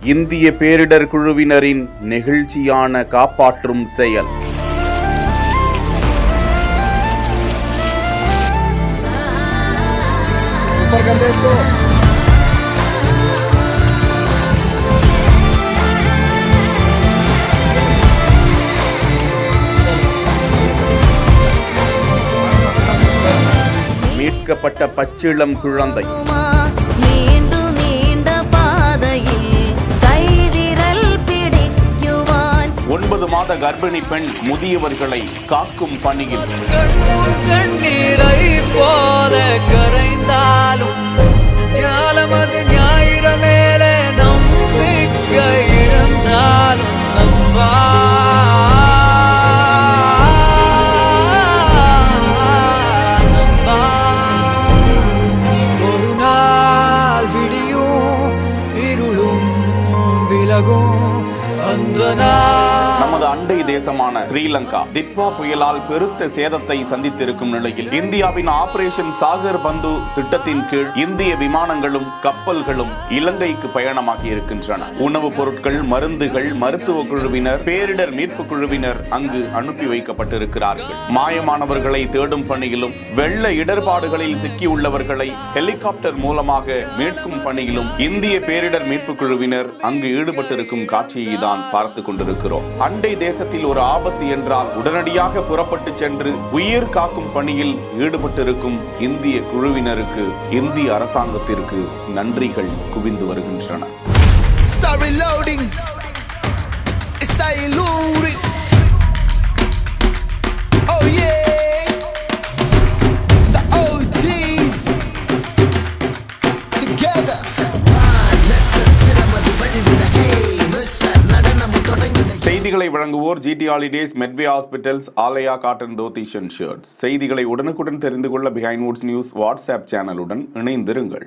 இந்திய பேரிடர் குழுவினரின் நெகிழ்ச்சியான காப்பாற்றும் செயல். மீட்கப்பட்ட பச்சிளம் குழந்தை. 9 மாத கர்ப்பிணி பெண் முதியவர்களை காக்கும் பணியில். கண்ணீரை போல கரைந்தாலும் ஞானமது ஞாயிற மேலே நம்பிக்கை இழந்தாலும் நம்பா ஒரு நாள் விடியும் இருளும் விலகும். நமது அண்டை தேசமான ஸ்ரீலங்கா டிட்வா புயலால் பெருத்த சேதத்தை சந்தித்திருக்கும் நிலையில் இந்தியாவின் ஆபரேஷன் சாகர் பந்து திட்டத்தின் கீழ் இந்திய விமானங்களும் கப்பல்களும் இலங்கைக்கு பயணமாகி இருக்கின்றன. உணவுப் பொருட்கள், மருந்துகள், மருத்துவ குழுவினர், பேரிடர் மீட்பு குழுவினர் அங்கு அனுப்பி வைக்கப்பட்டிருக்கிறார்கள். மாயமானவர்களை தேடும் பணியிலும் வெள்ள இடர்பாடுகளில் சிக்கியுள்ளவர்களை ஹெலிகாப்டர் மூலமாக மீட்கும் பணியிலும் இந்திய பேரிடர் மீட்பு குழுவினர் அங்கு ஈடுபட்டிருக்கும் காட்சியை தான் பார்த்து கொண்டிருக்கிறோம். அண்டை தேசத்தில் ஒரு ஆபத்து என்றால் உடனடியாக புறப்பட்டு சென்று உயிர் காக்கும் பணியில் ஈடுபட்டிருக்கும் இந்திய குழுவினருக்கு, இந்திய அரசாங்கத்திற்கு நன்றிகள் குவிந்து வருகின்றன. செய்திகளை வழங்குவோர் GT Holidays, Medway Hospitals, ஆலயா காட்டன் தோத்திஷன் ஷர்ட்ஸ். செய்திகளை உடனுக்குடன் தெரிந்து கொள்ள பிஹைண்ட் வுட்ஸ் நியூஸ் வாட்ஸ்அப் சேனலுடன் இணைந்திருங்கள்.